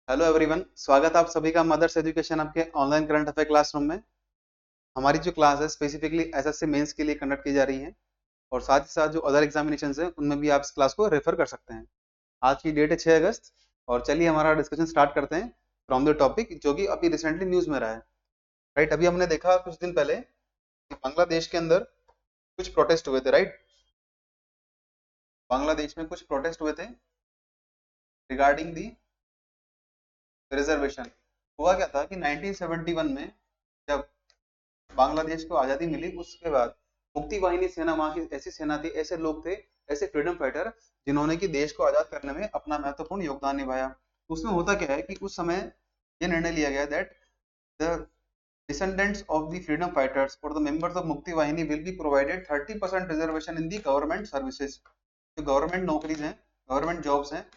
Hello everyone, स्वागत है आप सभी का मदर्स एजुकेशन आपके ऑनलाइन करंट अफेयर क्लासरूम में। हमारी जो क्लास है स्पेसिफिकली एसएससी मेंस के लिए कंडक्ट की जा रही है और साथ ही साथ जो अदर एग्जामिनेशंस हैं उनमें भी आप इस क्लास को रेफर कर सकते हैं। आज की डेट है 6 अगस्त और चलिए हमारा डिस्कशन स्टार्ट करते हैं फ्रॉम द टॉपिक जो कि अभी रिसेंटली न्यूज में रहा है। राइट, अभी हमने देखा कुछ दिन पहले कि बांग्लादेश के अंदर कुछ प्रोटेस्ट हुए थे। राइट, बांग्लादेश में कुछ प्रोटेस्ट हुए थे रिगार्डिंग दी रिजर्वेशन। हुआ क्या था कि 1971 में जब बांग्लादेश को आजादी मिली उसके बाद मुक्ति वाहिनी सेना वहां की ऐसी सेना थी, ऐसे लोग थे, ऐसे फ्रीडम फाइटर जिन्होंने कि देश को आजाद करने में अपना महत्वपूर्ण योगदान निभाया। उसमें होता क्या है कि उस समय ये निर्णय लिया गया that the descendants of the freedom fighters or the members of Mukti Vahini will be provided 30% reservation in the government services। जो गवर्नमेंट नौकरीज हैं, गवर्नमेंट जॉब्स हैं,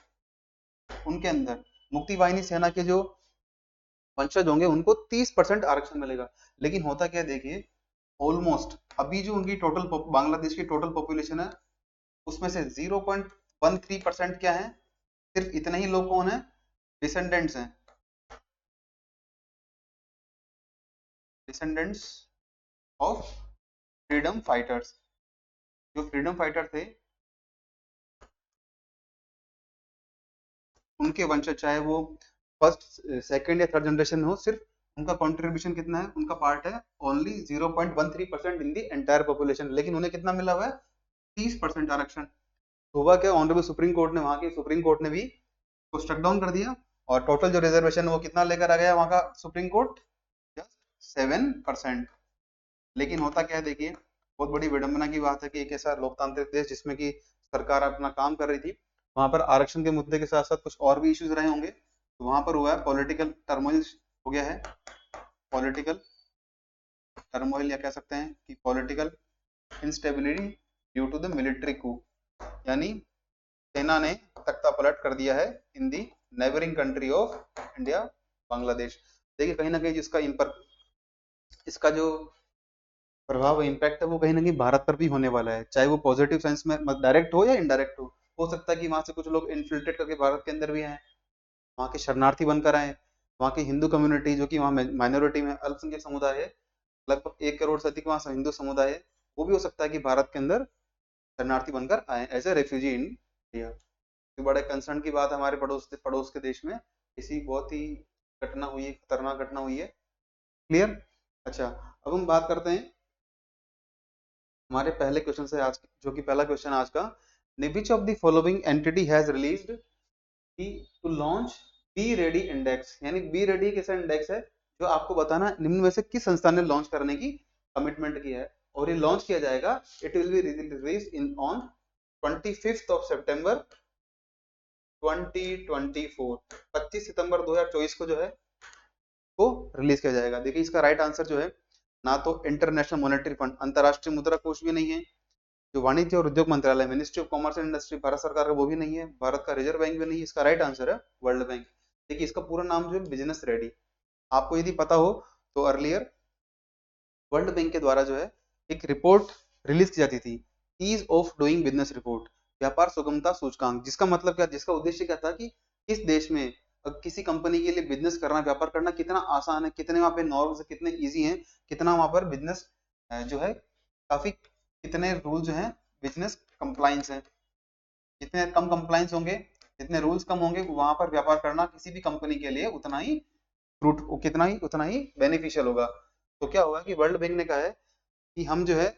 उनके अंदर मुक्ति वाहिनी सेना के जो वंशज होंगे उनको 30% आरक्षण मिलेगा। लेकिन होता क्या है देखिए, ऑलमोस्ट अभी जो उनकी टोटल बांग्लादेश की टोटल पॉपुलेशन है उसमें से 0.13% क्या है, सिर्फ इतने ही लोग कौन है, डिसेंडेंट्स हैं, डिसेंडेंट्स ऑफ फ्रीडम फाइटर्स। जो फ्रीडम फाइटर थे उनके वंशज, चाहे वो फर्स्ट सेकंड या थर्ड जनरेशन हो, सिर्फ उनका कंट्रीब्यूशन कितना है, उनका पार्ट है only 0.13% in the entire population. लेकिन उन्हें कितना मिला हुआ है, 30% आरक्षण। तो हुआ क्या, ऑनरेबल सुप्रीम कोर्ट ने, वहां की सुप्रीम कोर्ट ने भी को स्ट्रक डाउन कर दिया और टोटल जो रिजर्वेशन है वो कितना लेकर आ गया वहां का सुप्रीम कोर्ट, जस्ट 7%। लेकिन होता क्या है देखिए, बहुत बड़ी विडंबना की बात है कि एक ऐसा लोकतांत्रिक देश जिसमें कि सरकार अपना काम कर रही थी, वहां पर आरक्षण के मुद्दे के साथ साथ कुछ और भी इश्यूज रहे होंगे। तो वहां पर हुआ है पॉलिटिकल टर्मोइल, हो गया है पॉलिटिकल टर्मोइल, या कह सकते हैं कि political instability due to the military coup, यानी सेना ने तख्ता पलट कर दिया है in the neighbouring country of India, Bangladesh. देखिए कहीं ना कहीं जिसका इन पर इसका जो प्रभाव इम्पैक्ट है वो कहीं ना कहीं भारत पर भी होने वाला है, चाहे वो पॉजिटिव सेंस में डायरेक्ट हो या इनडायरेक्ट हो सकता है कि वहां से कुछ लोग इन्फिल्ट्रेट करके भारत के अंदर भी आए, वहाँ के शरणार्थी बनकर आए। वहाँ की हिंदू कम्युनिटी जो कि वहाँ माइनॉरिटी में अल्पसंख्यक समुदाय है, लगभग 1 करोड़ से अधिक वहाँ हिंदू समुदाय है, वो भी हो सकता है कि भारत के अंदर शरणार्थी बनकर आए as a refugee in India. तो बड़े कंसर्न की बात है, हमारे पड़ोस के देश में इसी बहुत ही घटना हुई है, खतरनाक घटना हुई है। क्लियर। अच्छा, अब हम बात करते हैं हमारे पहले क्वेश्चन से आज, जो कि पहला क्वेश्चन आज का, which of the following entity has released to launch B Ready index. यानी बी रेडी एक ऐसा इंडेक्स है जो आपको बताना है निम्न में से किस संस्था ने लॉन्च करने की कमिटमेंट किया है, और ये लॉन्च किया जाएगा, it will be release in on 25 सितंबर 2024। 25 सितंबर 2024 को जो है वो रिलीज किया जाएगा। देखिए इसका राइट आंसर जो है, ना तो इंटरनेशनल मॉनेटरी फंड, अंतरराष्ट्रीय मुद्रा कोष भी नहीं है, जो वाणिज्य और उद्योग मंत्रालय, ministry of commerce and industry Bharat सरकार का, वो भी नहीं है, भारत का रिजर्व बैंक भी नहीं है। इसका राइट आंसर है वर्ल्ड बैंक। देखिए इसका पूरा नाम जो है बिजनेस रेडी, आपको यदि पता हो तो अर्लियर वर्ल्ड बैंक के द्वारा जो है एक रिपोर्ट रिलीज की जाती थी, ease of doing business report, व्यापार सुगमता सूचकांक, जिसका मतलब क्या, जिसका उद्देश्य क्या था कि किस देश में किसी कंपनी के लिए बिजनेस करना, व्यापार करना कितना आसान है, कितने वहां पे नॉर्म्स कितने इजी हैं, कितना वहां पर बिजनेस जो है काफी, कितने रूल जो है बिजनेस कंप्लाइंस है, जितने कम कंप्लाइंस होंगे, जितने रूल्स कम होंगे, वहां पर व्यापार करना किसी भी कंपनी के लिए उतना ही फ्रूट, उतना ही बेनिफिशियल होगा। तो क्या होगा कि वर्ल्ड बैंक ने कहा है कि हम जो है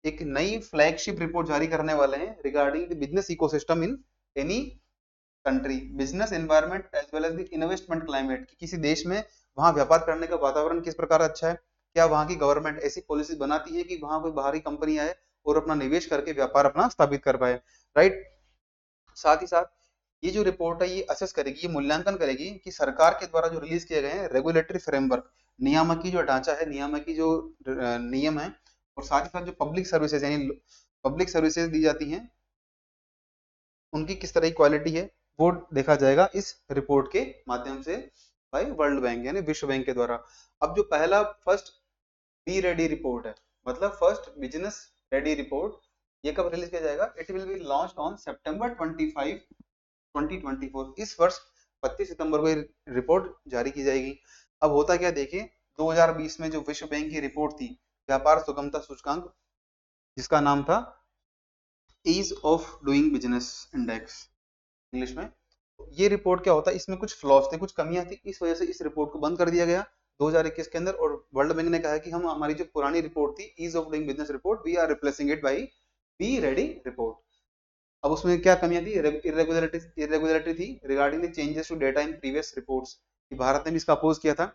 एक नई फ्लैगशिप रिपोर्ट जारी करने वाले हैं regarding the business ecosystem in any country, business environment as well as the investment climate, कि किसी देश में वहां व्यापार करने का वातावरण किस प्रकार अच्छा है, क्या वहां की गवर्नमेंट ऐसी पॉलिसी बनाती है कि वहां कोई बाहरी कंपनी आए और अपना निवेश करके व्यापार अपना स्थापित कर पाए। राइट, साथ ही साथ ये जो रिपोर्ट है ये असेस करेगी, ये मूल्यांकन करेगी कि सरकार के द्वारा जो रिलीज किए गए हैं रेगुलेटरी फ्रेमवर्क, नियामकी जो ढांचा है, नियामकी जो नियम है, और साथ ही साथ जो पब्लिक सर्विसेज यानी पब्लिक सर्विसेज दी जाती हैं उनकी किस तरह की क्वालिटी है, वो देखा जाएगा इस रिपोर्ट के माध्यम से बाय वर्ल्ड बैंक यानी विश्व बैंक के द्वारा। अब जो पहला फर्स्ट बी रेडी रिपोर्ट है, मतलब फर्स्ट बिजनेस रेडी रिपोर्ट, ये कब रिलीज किया जाएगा, it will be launch on सितंबर 25 2024, इस वर्ष 25 सितंबर को ये रिपोर्ट जारी की जाएगी। अब होता क्या देखिए, 2020 में जो विश्व बैंक की रिपोर्ट थी, व्यापार सुगमता सूचकांक, जिसका नाम था ease of doing business index English में, ये रिपोर्ट क्या होता है, इसमें कुछ फ्लॉज थे, कुछ कमियां थी, इस वजह से इस रिपोर्ट को बंद कर दिया गया 2021 के अंदर। और वर्ल्ड बैंक ने कहा है कि हम हमारी जो पुरानी रिपोर्ट थी ease of doing business report, we are replacing it by B Ready report. अब उसमें क्या कमियां थी, इरेगुलरिटी थी regarding the changes to data in previous reports, कि भारत ने भी इसका अपोज किया था।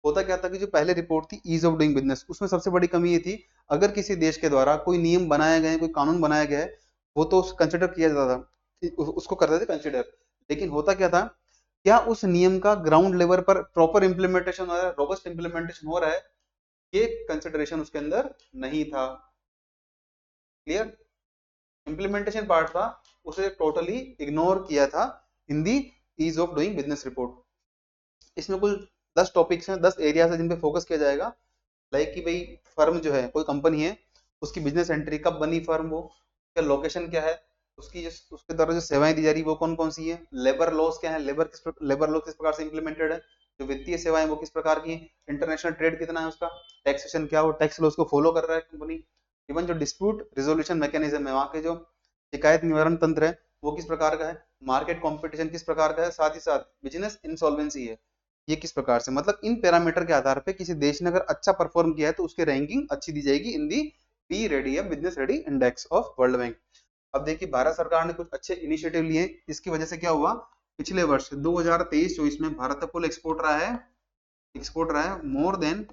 होता क्या था कि जो पहले रिपोर्ट थी ईज ऑफ डूइंग बिजनेस, उसमें सबसे बड़ी कमी ये थी, अगर किसी देश के द्वारा कोई नियम बनाया गया है, कोई कानून बनाया गया है, वो तो कंसिडर किया जाता था, उसको करते थे कंसिडर। लेकिन होता क्या था, क्या उस नियम का ग्राउंड लेवल पर प्रॉपर इंप्लीमेंटेशन हो रहा है, रोबस्ट इंप्लीमेंटेशन हो रहा है, ये कंसिडरेशन उसके अंदर नहीं था। क्लियर? इंप्लीमेंटेशन पार्ट था, उसे टोटली इग्नोर किया था in the ease of doing business report. इसमें कुल 10 टॉपिक्स हैं, 10 एरियाज हैं जिन पे फोकस किया जाएगा। लाइक कि भाई फर्म जो है, कोई कंपनी है, उसकी बिजनेस एंट्री कब बनी फर्म, वो उसका लोकेशन क्या है, उसकी उसके द्वारा जो सेवाएं दी जा रही है वो कौन कौन सी है, लेबर लॉस क्या है, लेबर लॉ किस प्रकार से इंप्लीमेंटेड है, जो वित्तीय सेवाएं वो किस प्रकार की है, इंटरनेशनल ट्रेड कितना है उसका, टैक्सेशन क्या हो, टैक्स लॉस को फॉलो कर रहा है कंपनी, इवन जो डिस्प्यूट रिजोल्यूशन मैकेनिज्म है, वहां के जो शिकायत निवारण तंत्र है वो किस प्रकार का है, मार्केट कंपटीशन किस प्रकार का है, साथ ही साथ बिजनेस इंसॉल्वेंसी है ये किस प्रकार से, मतलब इन पैरामीटर के आधार पे किसी देश ने अगर अच्छा परफॉर्म किया है तो उसकी रैंकिंग अच्छी दी जाएगी इन दी बी रेडी या business ready index of world bank. अब देखिए भारत सरकार ने कुछ अच्छे इनिशिएटिव लिए, इसकी वजह से क्या हुआ, पिछले वर्ष 2023-24 में भारत का कुल एक्सपोर्ट रहा है more than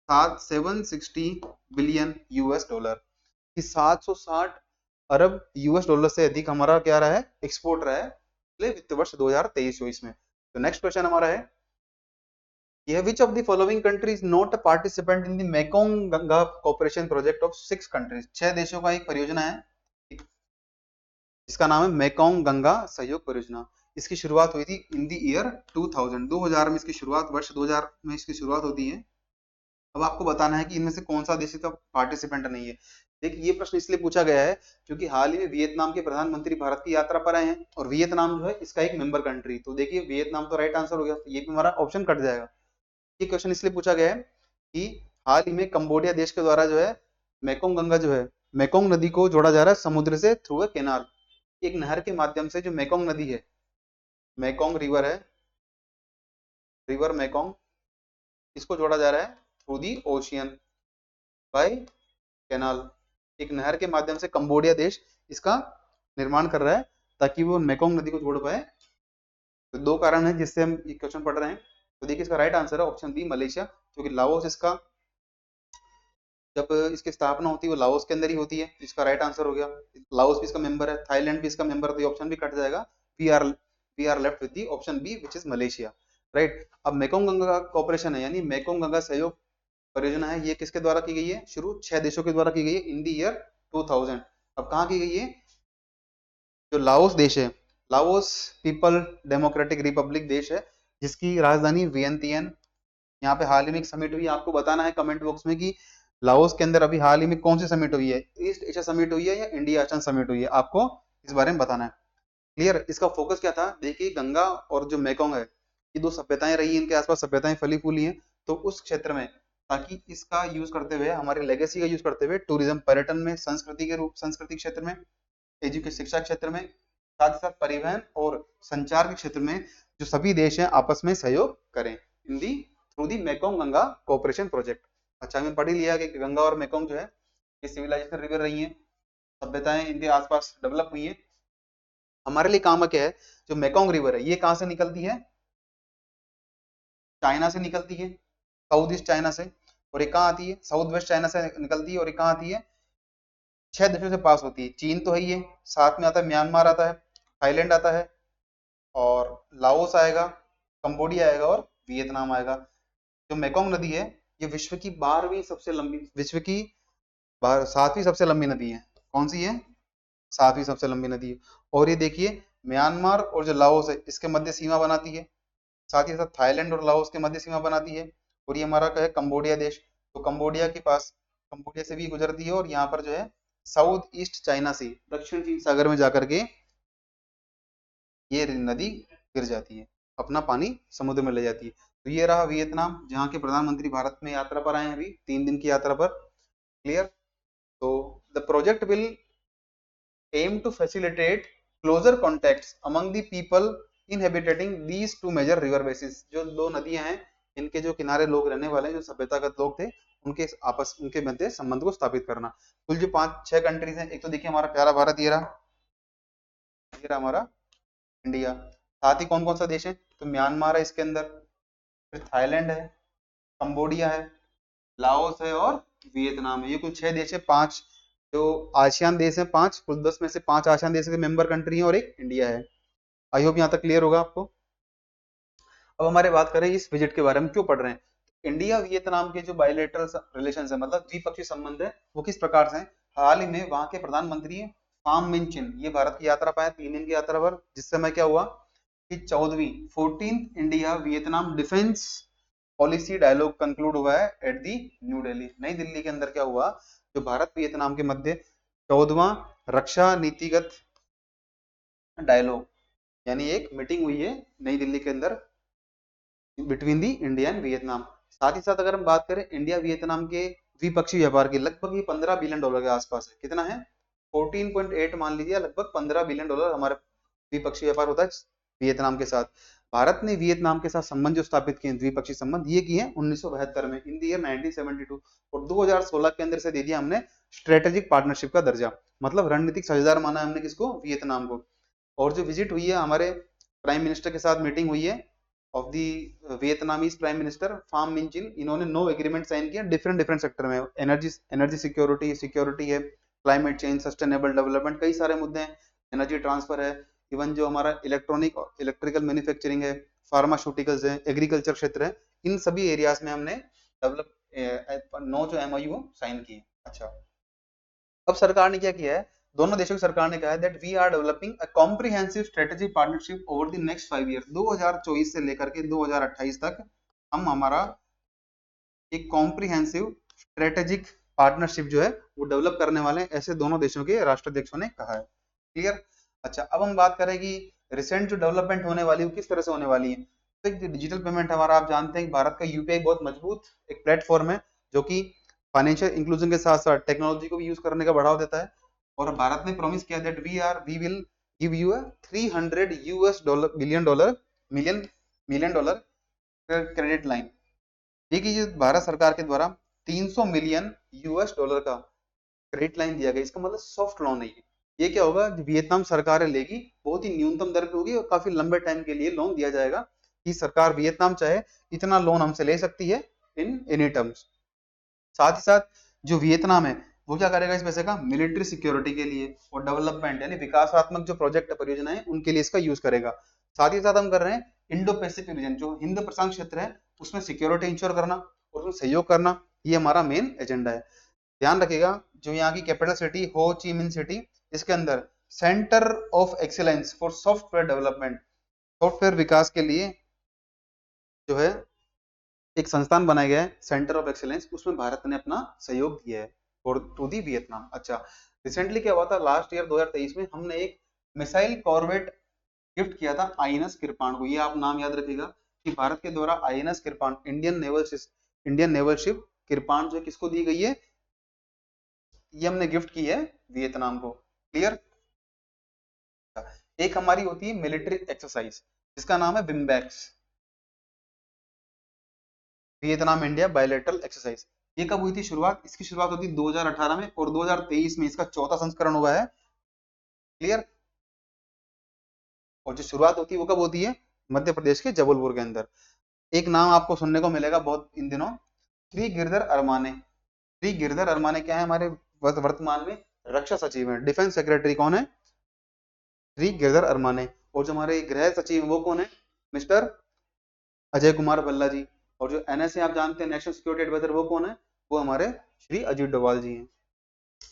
760 billion US dollar, कि 760 अरब यूएस डॉलर से अधिक हमारा क्या रहा है, एक्सपोर्ट रहा है पिछले वित्त वर्ष 2023-24 में। तो नेक्स्ट क्वेश्चन हमारा है, यह विच of the following country is not a participant in the Mekong Ganga cooperation project of 6 countries, 6 देशों का एक परियोजना है, इसका नाम है मेकोंग गंगा सहयोग परियोजना। इसकी शुरुआत हुई थी इन द ईयर 2000, 2000 में इसकी शुरुआत, वर्ष 2000 में इसकी शुरुआत होती है। अब आपको बताना है कि इनमें से कौन सा देश इसका पार्टिसिपेंट नहीं है। देखिए ये प्रश्न इसलिए पूछा गया है क्योंकि हाल ही में वियतनाम के प्रधानमंत्री भारत की यात्रा पर आए हैं, और वियतनाम जो है इसका एक मेंबर कंट्री, तो देखिए वियतनाम तो राइट आंसर हो गया, तो ये भी हमारा ऑप्शन कट जाएगा। ये क्वेश्चन इसलिए पूछा गया है कि हाल ही में कंबोडिया देश के द्वारा जो है मेकोंग गंगा जो है, मेकोंग नदी को जोड़ा जा रहा है समुद्र से थ्रू अ केनाल, एक नहर के माध्यम से, जो मेकोंग नदी है, मेकोंग रिवर है, रिवर मेकोंग, इसको जोड़ा जा रहा है through the ocean by canal, एक नहर के माध्यम से कंबोडिया देश इसका निर्माण कर रहा है ताकि वो मेकोंग नदी को जोड़ पाए। तो दो कारण है जिससे हम ये क्वेश्चन पढ़ रहे हैं। तो देखिए इसका राइट आंसर है ऑप्शन बी मलेशिया, क्योंकि लाओस इसका जब इसकी स्थापना होती है वो लाओस के अंदर ही होती है, इसका राइट आंसर हो गया। लाओस भी इसका मेंबर है, थाईलैंड भी इसका मेंबर है, तो ये ऑप्शन भी कट जाएगा। We are left with the option B which is Malaysia, right. अब मेकोंग गंगा कॉर्पोरेशन है, यानी मेकोंग गंगा सहयोग परियोजना है, ये किसके द्वारा की गई है, शुरू 6 देशों के द्वारा की गई है इन दी ईयर 2000। अब कहाँ की गई है, जो लाओस देश है, लाओस पीपल डेमोक्रेटिक रिपब्लिक देश है, जिसकी राजधानी वियंतियन। यहाँ पे हाल ही में एक समिट हुई, आपको बताना है कमेंट बॉक्स में कि लाओस के अंदर अभी हाल ही में कौन सी समिट हुई है, ईस्ट एशिया समिट हुई है या इंडिया आसियान समिट हुई है, आपको इस बारे में बताना है। क्लियर? इसका फोकस क्या था, देखिए गंगा और जो मेकोंग है, ये दो सभ्यताएं रही, इनके आसपास सभ्यताएं फली फूली हैं, तो उस क्षेत्र में ताकि इसका यूज करते हुए, हमारी लेगेसी का यूज करते हुए, टूरिज्म पर्यटन में, संस्कृति क्षेत्र में, एजुकेशन शिक्षा क्षेत्र में, साथ ही साथ परिवहन और संचार के क्षेत्र में जो सभी देश हैं आपस में सहयोग करें in the through the Mekong Ganga cooperation project. अच्छा हमें पढ़ ही लिया कि गंगा और मेकोंग जो है ये सिविलाइजेशन रिवर रही हैं, सभ्यताएं इनके आसपास डेवलप हुई हैं। हमारे लिए काम क्या है, जो मेकोंग रिवर है ये कहाँ से निकलती है, चाइना से निकलती है, साउथ ईस्ट चाइना से, और ये कहाँ आती है, साउथ वेस्ट चाइना से निकलती है, और ये कहाँ आती है, 6 देशों से पास होती है। चीन तो है ही है, साथ में आता है म्यांमार आता है, थाईलैंड आता है, और लाओस आएगा, कंबोडिया आएगा, और वियतनाम आएगा। जो मेकोंग नदी है ये विश्व की 12वीं सबसे लंबी, विश्व की 7वीं सबसे लंबी नदी है। कौन सी है, 7वीं सबसे लंबी नदी है। और ये देखिए म्यांमार और जो लाओस है इसके मध्य सीमा बनाती है, साथ ही साथ थाईलैंड और लाओस के मध्य सीमा बनाती है, और ये हमारा क्या है, कंबोडिया देश, तो कंबोडिया के पास, कंबोडिया से भी गुजरती है, और यहाँ पर जो है साउथ ईस्ट चाइना से दक्षिण चीन सागर में जाकर के ये नदी गिर जाती है। अपना पानी समुद्र में ले जाती है। तो ये रहा वियतनाम, जहाँ के प्रधानमंत्री भारत में यात्रा पर आए हैं अभी 3 दिन की यात्रा पर। क्लियर। तो the project will aim to facilitate closer contacts among the people inhabiting these two major river basins। जो दो नदियां हैं, इनके जो किनारे लोग रहने वाले हैं, जो सभ्यतागत लोग थे, उनके मध्य संबंध को स्थापित करना। कुल जो 5-6 कंट्रीज हैं, एक तो देखिए हमारा प्यारा भारत, ये रहा हमारा इंडिया। साथ ही कौन कौन सा देश है, तो म्यांमार है इसके अंदर, फिर थाईलैंड है, कंबोडिया है, लाओस है और वियतनाम है। ये कुल 6 देश है। 5 जो आसियान देश है, 5 कुल 10 में से 5 आसियान देश के मेंबर कंट्री हैं और एक इंडिया है। आई होप यहाँ तक क्लियर होगा आपको। अब हमारे बात करें इस विजिट के बारे में, क्यों पढ़ रहे हैं। इंडिया वियतनाम के जो बायलैटरल रिलेशन है, मतलब द्विपक्षीय संबंध है, वो किस प्रकार से है। हाल ही में वहां के प्रधानमंत्री फाम मिनचिन ये भारत की यात्रा पर आए 3 दिन की यात्रा पर, जिस समय क्या हुआ कि 14th India Vietnam defence policy dialogue conclude हुआ है एट दी न्यू दिल्ली। नई दिल्ली के अंदर क्या हुआ, जो भारत वियतनाम के मध्य 14वां रक्षा नीतिगत डायलॉग, यानी एक मीटिंग हुई है नई दिल्ली के अंदर between the India and Vietnam. साथ ही साथ अगर हम बात करें इंडिया वियतनाम के द्विपक्षीय व्यापार की, लगभग ये 15 बिलियन डॉलर के आसपास है। कितना है, 14.8 मान लीजिए, लगभग 15 बिलियन डॉलर हमारा द्विपक्षीय व्यापार होता है वियतनाम के साथ। भारत ने वियतनाम के साथ संबंध जो स्थापित किए द्विपक्षीय संबंध, ये किए 1972 में, इन द ईयर 1972, और 2016 के अंदर से दे दिया हमने स्ट्रेटेजिक पार्टनरशिप का दर्जा, मतलब रणनीतिक साझेदार माना हमने किसको, वियतनाम को। और जो विजिट हुई है हमारे प्राइम मिनिस्टर के साथ मीटिंग हुई है of the Vietnamese prime minister Pham Minh Chinh, इन्होंने 9 एग्रीमेंट साइन किए डिफरेंट सेक्टर में। एनर्जी सिक्योरिटी है, क्लाइमेट चेंज, सस्टेनेबल डेवलपमेंट, कई सारे मुद्दे हैं, एनर्जी ट्रांसफर है, इवन जो हमारा इलेक्ट्रिकल मैन्युफैक्चरिंग है, फार्मास्यूटिकल्स है, एग्रीकल्चर क्षेत्र है, इन सभी एरियाज में हमने डेवलप 9 जो एमओयू साइन किए। अच्छा, अब सरकार ने क्या किया है, दोनों देशों की सरकार ने कहा है that we are developing a comprehensive strategic partnership over the next 5 year. 2024 से लेकर के 2028 तक हम हमारा एक कॉम्प्रिहेंसिव स्ट्रेटेजिक पार्टनरशिप जो है वो डेवलप करने वाले हैं, ऐसे दोनों देशों के राष्ट्राध्यक्षों ने कहा है। क्लियर। अच्छा, अब हम बात करें कि रिसेंट जो डेवलपमेंट होने वाली है किस तरह से होने वाली है। तो डिजिटल पेमेंट हमारा, आप जानते हैं कि भारत का यूपीआई बहुत मजबूत एक प्लेटफॉर्म है, जो कि फाइनेंशियल इंक्लूजन के साथ साथ टेक्नोलॉजी को भी यूज करने का बढ़ावा देता है। और भारत ने प्रॉमिस किया that we will give you a 300 US dollar million dollar credit line. देखिए भारत सरकार के द्वारा 300 मिलियन यूएस डॉलर का क्रेडिट लाइन दिया गया। इसका मतलब सॉफ्ट लोन है ये क्या होगा, वियतनाम सरकार लेगी, बहुत ही न्यूनतम दर पे होगी और काफी लंबे टाइम के लिए लोन दिया जाएगा कि सरकार वियतनाम चाहे इतना लोन हमसे ले सकती है इन एनी टर्म्स। साथ ही साथ जो वियतनाम है वो क्या करेगा इस पैसे का, मिलिट्री सिक्योरिटी के लिए और डेवलपमेंट यानी विकासात्मक जो प्रोजेक्ट परियोजना है उनके लिए इसका यूज करेगा। साथ ही साथ हम कर रहे हैं इंडो पैसिफिक रीजन, जो हिंद प्रशांत क्षेत्र है, उसमें सिक्योरिटी इंश्योर करना और उसमें सहयोग करना, ये हमारा मेन एजेंडा है। ध्यान रखिएगा, जो यहाँ की कैपिटल सिटी हो ची मिन सिटी, इसके अंदर centre of excellence for software development, software विकास के लिए जो है एक संस्थान बनाया गया है, सेंटर ऑफ एक्सीलेंस, उसमें भारत ने अपना सहयोग दिया है फॉर टू दी वियतनाम। अच्छा, रिसेंटली क्या हुआ था, लास्ट ईयर 2023 में हमने एक मिसाइल कॉर्वेट गिफ्ट किया था आईएनएस किरपाण को। ये आप नाम याद रखिएगा कि भारत के द्वारा आईएनएस किरपाण, इंडियन नेवल शिप किरपाण जो किसको दी गई है, ये हमने गिफ्ट की है वियतनाम को। क्लियर। एक हमारी होती है मिलिट्री एक्सरसाइज जिसका नाम है विम्बैक्स, वियतनाम इंडिया बायलैटरल एक्सरसाइज। ये कब हुई थी शुरुआत, इसकी शुरुआत होती है 2018 में और 2023 में इसका 4था संस्करण हुआ है। क्लियर। और जो शुरुआत होती है वो कब होती है, मध्य प्रदेश के जबलपुर के अंदर। एक नाम आपको सुनने को मिलेगा बहुत इन दिनों, श्री गिरधर अरमाने। श्री गिरधर अरमाने क्या है, हमारे वर्तमान में रक्षा सचिव है, डिफेंस सेक्रेटरी कौन है, श्री गिरधर अरमाने। और जो हमारे गृह सचिव वो कौन है, मिस्टर अजय कुमार भल्ला जी। और जो एनएसए आप जानते हैं, नेशनल सिक्योरिटी एडवाइजर, वो कौन है, वो हमारे श्री अजीत डोभाल जी हैं।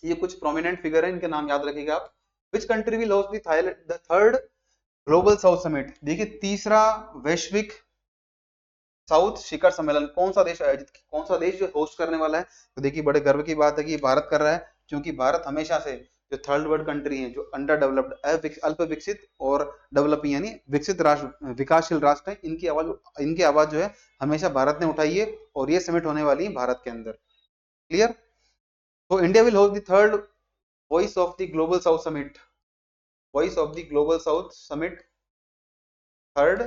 ये कुछ प्रोमिनेंट फिगर है, इनके नाम याद रखिएगा आप। Which country will host the third global south summit. देखिए तीसरा वैश्विक साउथ शिखर सम्मेलन कौन सा देश आयोजित, कौन सा देश जो होस्ट करने वाला है। तो देखिए बड़े गर्व की बात है कि भारत कर रहा है, क्योंकि भारत हमेशा से जो थर्ड वर्ल्ड कंट्री हैं, जो अंडर डेवलप्ड, अल्प विकसित और डेवलपिंग यानी विकसित राष्ट्र, विकासशील राष्ट्र हैं, इनकी आवाज जो है हमेशा भारत ने उठाई है और ये समिट होने वाली है भारत के अंदर। क्लियर? तो India will host the third voice of the global south summit, voice of the global south summit, third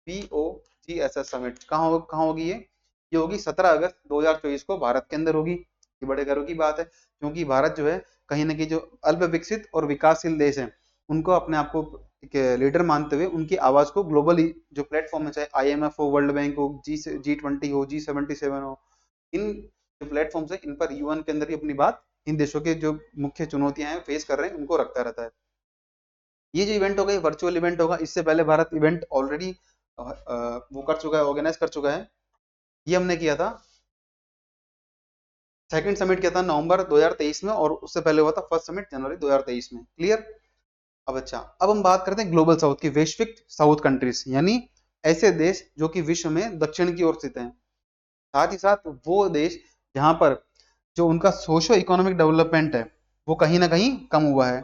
BOGSS summit. कहाँ होगी ये होगी 17 अगस्त 2024 को भारत के अंदर होगी। ये बड़े गर्व की बात है, क्योंकि भारत जो है कहीं ना कहीं जो अल्प विकसित और विकासशील देश हैं उनको अपने आप को एक लीडर मानते हुए उनकी आवाज को ग्लोबली जो प्लेटफॉर्म है, चाहे IMF हो, वर्ल्ड बैंक हो, G20 हो, G77 हो, इन जो प्लेटफॉर्म है इन पर UN के अंदर ही अपनी बात इन देशों के जो मुख्य चुनौतियां हैं फेस कर रहे हैं उनको रखता रहता है। ये जो इवेंट होगा ये वर्चुअल इवेंट होगा। इससे पहले भारत इवेंट ऑलरेडी वो कर चुका है, ऑर्गेनाइज कर चुका है। ये हमने किया था, सेकंड समिट किया था नवंबर 2023 में, और उससे पहले हुआ था फर्स्ट समिट जनवरी 2023 में। क्लियर? अब हम बात करते हैं ग्लोबल साउथ की, वैश्विक साउथ कंट्रीज, यानी ऐसे देश जो कि विश्व में दक्षिण की ओर स्थित हैं, साथ ही साथ वो देश जहां पर जो उनका सोशो इकोनॉमिक डेवलपमेंट है वो कहीं ना कहीं कम हुआ है।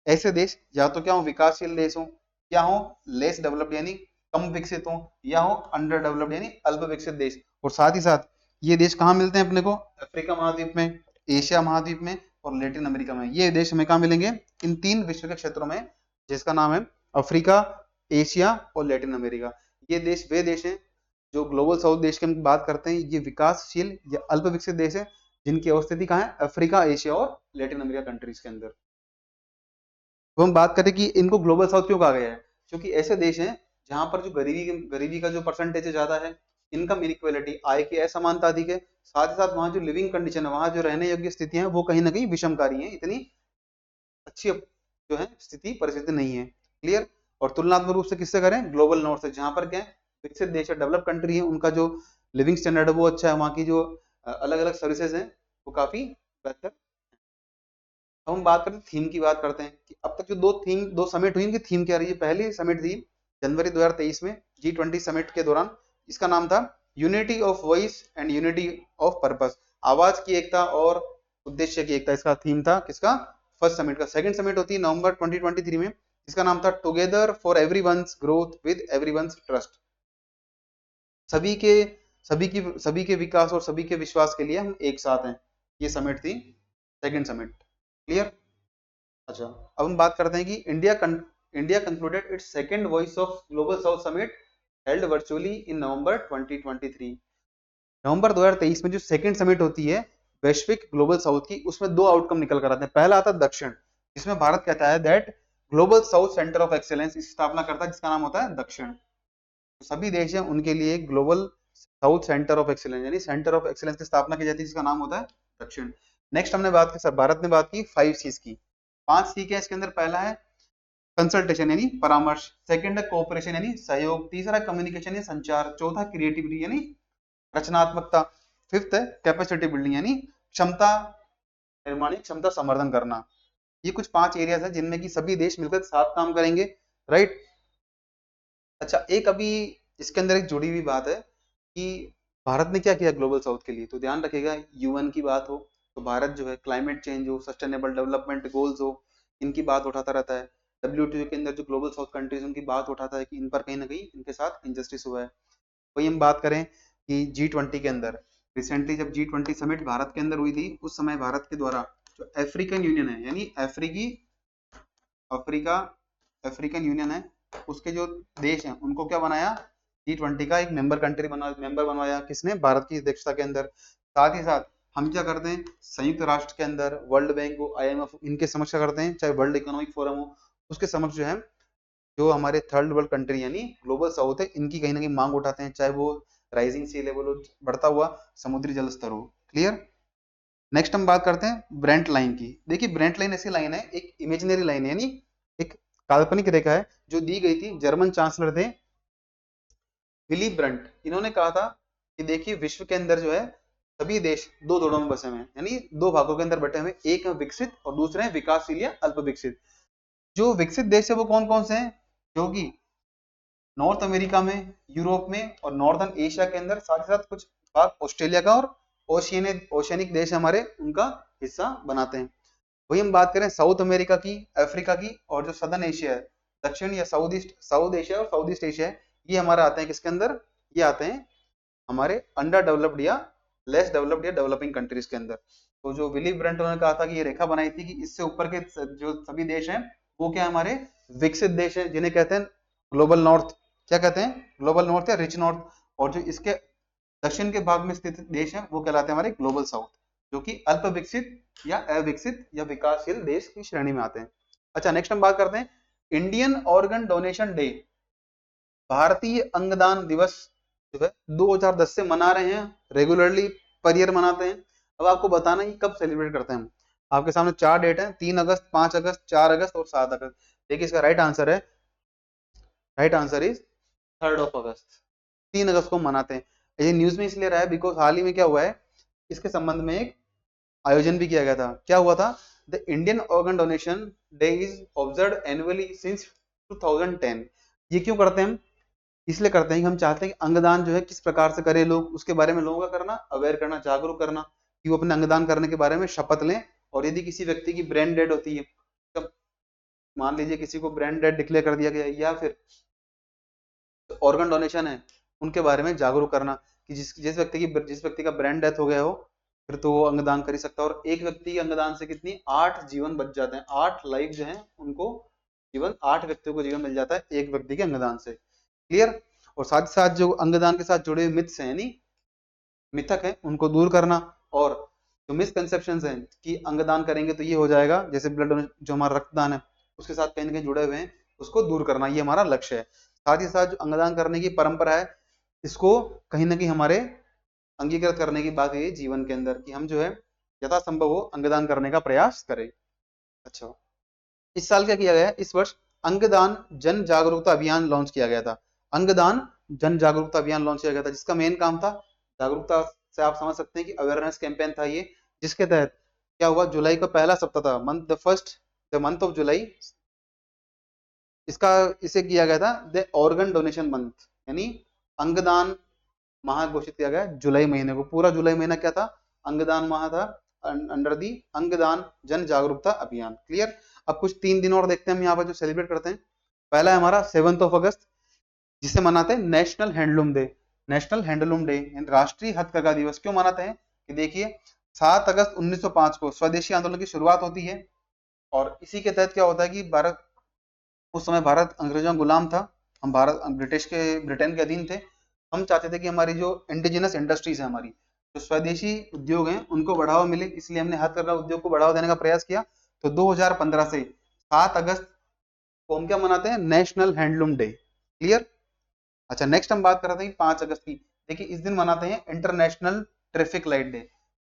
ऐसे देश या तो क्या हो विकासशील देश हो, या हो लेस डेवलप्ड यानी कम विकसित हो, या हो अंडर डेवलप्ड यानी अल्प विकसित देश। और साथ ही साथ ये देश कहाँ मिलते हैं अपने को? अफ्रीका महाद्वीप में, एशिया महाद्वीप में और लैटिन अमेरिका में। ये देश हमें कहाँ मिलेंगे? इन 3 विश्व के क्षेत्रों में, जिसका नाम है अफ्रीका, एशिया और लैटिन अमेरिका। ये देश वे देश हैं जो ग्लोबल साउथ देश की हम बात करते हैं, ये विकासशील या अल्प विकसित देश है जिनकी अवस्थिति कहाँ है? अफ्रीका, एशिया और लैटिन अमेरिका कंट्रीज के अंदर। तो हम बात करें कि इनको ग्लोबल साउथ क्यों कहा गया है, क्योंकि ऐसे देश हैं जहां पर जो गरीबी का जो परसेंटेज है ज्यादा है, इनकम इनइक्वालिटी, आय की असमानता अधिक है, साथ ही साथ वहां जो लिविंग कंडीशन है, वहां जो रहने योग्य स्थितियां हैं वो कहीं ना कहीं विषमकारी हैं, इतनी अच्छी जो है स्थिति परिस्थिति नहीं है। क्लियर? और तुलनात्मक रूप से किससे करें? ग्लोबल नॉर्थ से, जहां पर क्या है विकसित देश है, डेवलप कंट्री है, उनका जो लिविंग स्टैंडर्ड है वो अच्छा है, वहां की जो अलग अलग सर्विसेज हैं वो काफी बेहतर। अब हम बात करते हैं थीम की, बात करते हैं कि अब तक जो दो समिट हुई इनकी थीम क्या रही है। पहली समिट थी जनवरी 2023 में G20 समिट के दौरान, इसका नाम था unity of voice and unity of purpose, आवाज की एकता और उद्देश्य की एकता। इसका थीम था किसका? फर्स्ट समिट का। सेकंड समिट होती है नवंबर 2023 में, इसका नाम था together for everyone's growth with everyone's trust, सभी के सभी के विकास और सभी के विश्वास के लिए हम एक साथ हैं। ये समिट थी, सेकंड समिट। क्लियर? अच्छा, अब हम बात करते हैं कि India concluded its second voice of global south summit held virtually in November 2023। November 2023 में जो सेकंड समिट होती है वैश्विक ग्लोबल साउथ की, उसमें 2 आउटकम निकल कर आते हैं। पहला आता है दक्षिण, जिसमें भारत कहता है that global south centre of excellence की स्थापना करता है, जिसका नाम होता है दक्षिण। तो सभी देश हैं उनके लिए global south centre of excellence यानी सेंटर ऑफ एक्सेलेंस की स्थापना की जाती है, जिसका नाम होता है दक्षिण। नेक्स्ट हमने बात की, भारत ने बात की 5 C's की। 5 C क्या है इसके अंदर? पहला है कंसल्टेशन यानी परामर्श, सेकंड है कोऑपरेशन यानी सहयोग, तीसरा कम्युनिकेशन यानी संचार, चौथा क्रिएटिविटी यानी रचनात्मकता, फिफ्थ है कैपेसिटी बिल्डिंग यानी क्षमता निर्माण, क्षमता संवर्धन करना। ये कुछ 5 एरियाज है जिनमें कि सभी देश मिलकर साथ काम करेंगे। राइट? अच्छा, एक अभी इसके अंदर एक जुड़ी हुई बात है कि भारत ने क्या किया ग्लोबल साउथ के लिए, तो ध्यान रखिएगा UN की बात हो तो भारत जो है क्लाइमेट चेंज हो, सस्टेनेबल डेवलपमेंट गोल्स हो, इनकी बात उठाता रहता है। WTO के अंदर जो ग्लोबल साउथ कंट्रीज उनकी बात उठाता है कि इन पर कहीं ना कहीं इनके साथ इंजस्टिस हुआ है। वही हम बात करें कि G20 के अंदर रिसेंटली जब G20 समिट भारत के अंदर हुई थी, उस समय भारत के द्वारा जो अफ्रीकन यूनियन है यानी अफ्रीकन यूनियन है, उसके जो देश हैं उनको क्या बनाया? G20 का एक मेंबर बनवाया। किसने? भारत की अध्यक्षता के अंदर। साथ ही साथ हम क्या करते हैं संयुक्त राष्ट्र के अंदर, वर्ल्ड बैंक हो, IMF, इनके समक्ष क्या करते हैं, चाहे वर्ल्ड इकोनॉमिक फोरम हो, उसके समक्ष जो है जो हमारे थर्ड वर्ल्ड कंट्री यानी ग्लोबल साउथ है इनकी कहीं ना कहीं मांग उठाते हैं, चाहे वो राइजिंग सी लेवल हो, बढ़ता हुआ समुद्री जल स्तर हो। क्लियर? नेक्स्ट हम बात करते हैं ब्रेंट लाइन की। देखिए ब्रेंट लाइन ऐसी लाइन है, एक इमेजिनरी लाइन है यानी एक काल्पनिक रेखा है जो दी गई थी जर्मन चांसलर थे विली ब्रंट। इन्होंने कहा था कि देखिए विश्व के अंदर जो है सभी देश 2 जोड़ों में बसे हुए हैं यानी 2 भागों के अंदर बटे हुए, एक है विकसित और दूसरे हैं विकासशील या अल्प विकसित। जो विकसित देश है वो कौन कौन से हैं? जो कि नॉर्थ अमेरिका में, यूरोप में और नॉर्दर्न एशिया के अंदर, साथ ही साथ कुछ भाग ऑस्ट्रेलिया का और ओशियनिक देश हमारे उनका हिस्सा बनाते हैं। वही हम बात करें साउथ अमेरिका की, अफ्रीका की, और जो सदर्न एशिया है, दक्षिण या साउथ एशिया और साउथ ईस्ट एशिया है, ये हमारे आते हैं किसके अंदर, ये आते हैं हमारे अंडर डेवलप्ड या लेस डेवलप्ड या डेवलपिंग कंट्रीज के अंदर। तो जो विली ब्रंट उन्होंने कहा था कि ये रेखा बनाई थी कि इससे ऊपर के जो सभी देश हैं वो क्या हमारे विकसित देश हैं, जिन्हें कहते हैं ग्लोबल नॉर्थ। क्या कहते हैं, ग्लोबल नॉर्थ या रिच नॉर्थ। और जो इसके दक्षिण के भाग में स्थित देश हैं वो कहलाते हैं हमारे ग्लोबल साउथ, जो कि अल्प विकसित या अविकसित या विकासशील देश की श्रेणी में आते हैं। अच्छा, नेक्स्ट हम बात करते हैं इंडियन ऑर्गन डोनेशन डे। भारतीय अंगदान दिवस जो है 2010 से मना रहे हैं, रेगुलरली पर ईयर मनाते हैं। अब आपको बताना है कि कब सेलिब्रेट करते हैं हम। आपके सामने 4 डेट है, 3 अगस्त, 5 अगस्त, 4 अगस्त और 7 अगस्त। देखिए इसका राइट आंसर है, right answer is 3rd of August। 3 अगस्त को मनाते हैं। ये न्यूज में इसलिए रहा है बिकॉज हाल ही में क्या हुआ है, इसके संबंध में एक आयोजन भी किया गया था। क्या हुआ था, the Indian organ donation day is observe annually since 2010। ये क्यों करते हैं हम, इसलिए करते हैं कि हम चाहते हैं कि अंगदान जो है किस प्रकार से करें लोग, उसके बारे में लोगों का करना, अवेयर करना, जागरूक करना, कि वो अपने अंगदान करने के बारे में शपथ लें। और यदि किसी व्यक्ति की ब्रेन डेड होती है, तब मान लीजिए किसी को ब्रेन डेड डिक्लेयर कर दिया गया है, या फिर ऑर्गन डोनेशन है, उनके बारे में जागरूक करना कि जिस व्यक्ति का ब्रेन डेथ हो गया हो, फिर तो वो अंगदान कर ही सकता है। और एक व्यक्ति के अंगदान से कितनी 8 जीवन बच जाते हैं, 8 लाइफ जो है उनको जीवन, 8 व्यक्तियों को जीवन मिल जाता है एक व्यक्ति के अंगदान से। क्लियर। और साथ ही साथ जो अंगदान के साथ जुड़े हुए मिथ्स हैं, यानी मिथक है, उनको दूर करना। और जो मिसकंसेप्शंस हैं कि अंगदान करेंगे तो ये हो जाएगा, जैसे ब्लड जो हमारा रक्तदान है उसके साथ कहीं ना कहीं जुड़े हुए हैं, उसको दूर करना, ये हमारा लक्ष्य है। साथ ही साथ जो अंगदान करने की परंपरा है, इसको कहीं ना कहीं हमारे अंगीकृत करने की बात है जीवन के अंदर, कि हम जो है यथासंभव हो अंगदान करने का प्रयास करें। अच्छा, इस साल क्या किया गया है, इस वर्ष अंगदान जन जागरूकता अभियान लॉन्च किया गया था। अंगदान जन जागरूकता अभियान लॉन्च किया गया था, जिसका मेन काम था जागरूकता से आप समझ सकते हैं कि अवेयरनेस कैंपेन था ये, जिसके तहत क्या हुआ, जुलाई का पहला सप्ताह था, द मंथ ऑफ जुलाई, इसका इसे किया गया था द ऑर्गन डोनेशन मंथ, यानी अंगदान माह घोषित किया गया जुलाई महीने को। पूरा जुलाई महीना क्या था, अंगदान माह था, अंडर दी अंगदान जन जागरूकता अभियान। क्लियर। अब कुछ 3 दिन और देखते हैं हम यहाँ पर जो सेलिब्रेट करते हैं। पहला है हमारा 7 अगस्त, जिसे मनाते हैं national handloom day. National handloom day, राष्ट्रीय हथकरघा दिवस। क्यों मनाते हैं कि देखिए 7 अगस्त 1905 को स्वदेशी आंदोलन की शुरुआत होती है, और इसी के तहत क्या होता है कि भारत, उस समय भारत अंग्रेजों का गुलाम था, हम भारत ब्रिटेन के अधीन थे। हम चाहते थे कि हमारी जो इंडिजिनस इंडस्ट्रीज है, हमारी जो स्वदेशी उद्योग हैं, उनको बढ़ावा मिले, इसलिए हमने हथकरघा उद्योग को बढ़ावा देने का प्रयास किया। तो 2015 से 7 अगस्त को हम क्या मनाते हैं, नेशनल हैंडलूम डे। क्लियर। अच्छा, नेक्स्ट हम बात कर रहे थे 5 अगस्त की। देखिए इस दिन मनाते हैं इंटरनेशनल ट्रैफिक लाइट डे।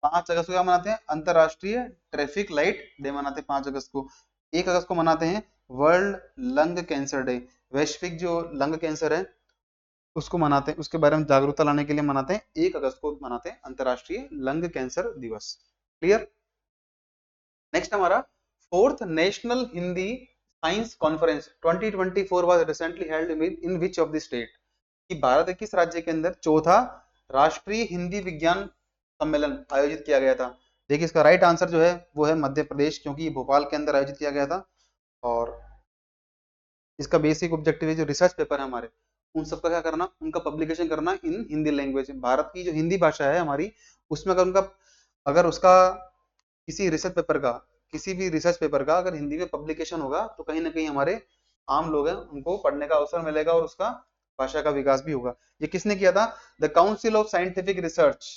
5 अगस्त को क्या मनाते हैं, अंतरराष्ट्रीय ट्रैफिक लाइट डे मनाते हैं 5 अगस्त को। 1 अगस्त को मनाते हैं वर्ल्ड लंग कैंसर डे। वैश्विक जो लंग कैंसर है उसको मनाते हैं, उसके बारे में जागरूकता लाने के लिए मनाते हैं, 1 अगस्त को मनाते हैं अंतरराष्ट्रीय लंग कैंसर दिवस। क्लियर। नेक्स्ट हमारा 4th national Hindi science conference 2024 was recently held in which of the state. कि भारत के किस राज्य के अंदर चौथा राष्ट्रीय हिंदी विज्ञान सम्मेलन आयोजित किया गया था। देखिए इसका राइट आंसर जो है वो है मध्य प्रदेश, क्योंकि ये भोपाल के अंदर आयोजित किया गया था। और इसका बेसिक ऑब्जेक्टिव है जो रिसर्च पेपर है हमारे, उन सबका क्या करना, उनका पब्लिकेशन करना इन हिंदी लैंग्वेज। भारत की जो हिंदी भाषा है हमारी, उसमें अगर उसका किसी रिसर्च पेपर का, किसी भी रिसर्च पेपर का अगर हिंदी में पब्लिकेशन होगा, तो कहीं ना कहीं हमारे आम लोग हैं उनको पढ़ने का अवसर मिलेगा और उसका भाषा का विकास भी होगा। ये किसने किया था, the council of scientific research,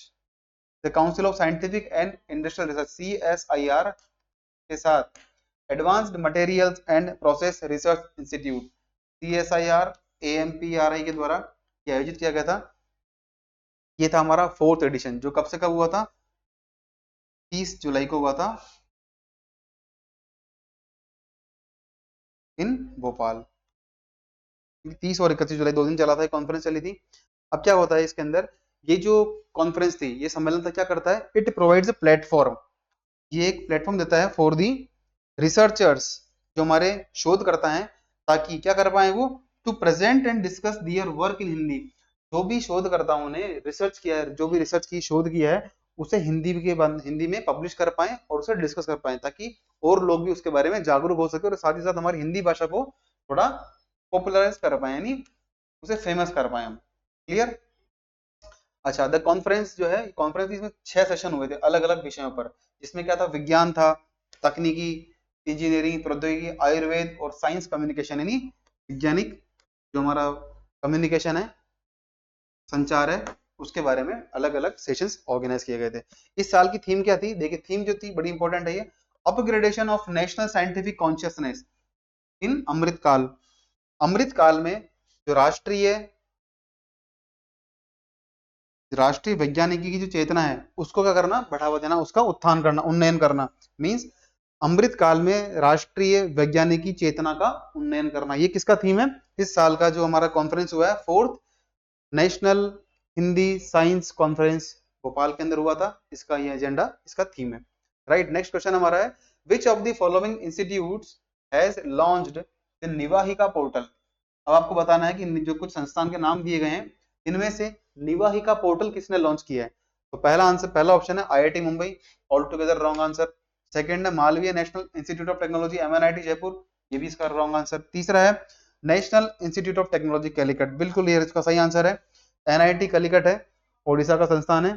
the council of scientific and industrial research CSIR के साथ advanced materials and process research institute CSIR AMPRI के द्वारा ये आयोजित किया गया था। ये था हमारा 4th एडिशन, जो कब से कब हुआ था, 30 जुलाई को हुआ था इन भोपाल। 30 और 31 जुलाई 2 दिन चला था, कॉन्फ्रेंस चली थी। अब क्या होता है इसके अंदर, ये जो कॉन्फ्रेंस थी, ये सम्मेलन था, क्या करता है, इट प्रोवाइड्स अ प्लेटफॉर्म, ये एक प्लेटफॉर्म देता है फॉर दी रिसर्चर्स, जो हमारे शोधकर्ता हैं, ताकि क्या कर पाए वो, to present and discuss their work in Hindi. जो भी शोधकर्ताओं ने रिसर्च किया है, जो भी रिसर्च की शोध किया है, उसे हिंदी में पब्लिश कर पाए और उसे डिस्कस कर पाए, ताकि और लोग भी उसके बारे में जागरूक हो सके और साथ ही साथ हमारी हिंदी भाषा को थोड़ा पॉपुलराइज कर पाए, यानी उसे फेमस कर पाए हम। क्लियर? अच्छा, द कॉन्फ्रेंस जो है, कॉन्फ्रेंस इसमें 6 सेशन हुए थे अलग अलग विषयों पर, जिसमें क्या था, विज्ञान था, तकनीकी, इंजीनियरिंग, प्रौद्योगिकी, आयुर्वेद और साइंस कम्युनिकेशन, यानी वैज्ञानिक जो हमारा कम्युनिकेशन है, संचार है, उसके बारे में अलग अलग सेशंस ऑर्गेनाइज किए गए थे। इस साल की थीम क्या थी? देखिए थीम जो थी बड़ी इंपॉर्टेंट है, ये upgradation of national scientific consciousness in Amrit Kaal. Amrit काल में जो राष्ट्रीय वैज्ञानिकी की जो चेतना है उसको क्या करना, बढ़ावा देना, उसका उत्थान करना, उन्नयन करना। मींस अमृत काल में राष्ट्रीय वैज्ञानिकी चेतना का उन्नयन करना, ये किसका थीम है? इस साल का जो हमारा कॉन्फ्रेंस हुआ है, 4th national Hindi science conference Bhopal के अंदर हुआ था, इसका ये एजेंडा, इसका थीम है। राइट, नेक्स्ट क्वेश्चन हमारा है, which of the following institutes has launched the Nivahika portal. अब आपको बताना है कि जो कुछ संस्थान के नाम दिए गए हैं, इनमें से निवाहिका पोर्टल किसने लॉन्च किया है? तो पहला ऑप्शन है IIT Mumbai, all together wrong answer. Second है Malviya national institute of technology MNIT Jaipur, ये भी इसका रॉन्ग आंसर। तीसरा है national institute of technology Calicut, बिल्कुल ये इसका सही आंसर है। एनआईटी कलिकट है, ओडिशा का संस्थान है,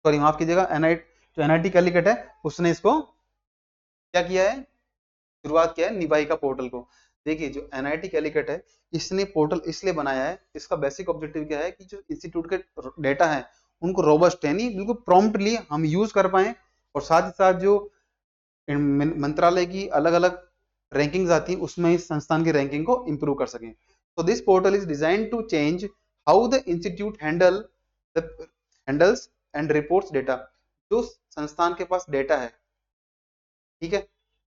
सॉरी माफ कीजिएगा, एनआईटी कलिकट है, उसने इसको क्या किया है, शुरुआत किया है निवाहिका पोर्टल को। देखिए जो एनआईटी कैलिकट है, इसने पोर्टल इसलिए बनाया है, इसका बेसिक ऑब्जेक्टिव क्या है कि जो इंस्टीट्यूट के डेटा है उनको रोबस्ट यानी बिल्कुल प्रॉम्प्टली हम यूज कर पाए, और साथ ही साथ जो मंत्रालय की अलग अलग रैंकिंग्स आती है उसमें इस संस्थान की रैंकिंग को इंप्रूव कर सकें। तो this portal is design to change how the institute handles and reports data. जो संस्थान के पास डेटा है, ठीक है,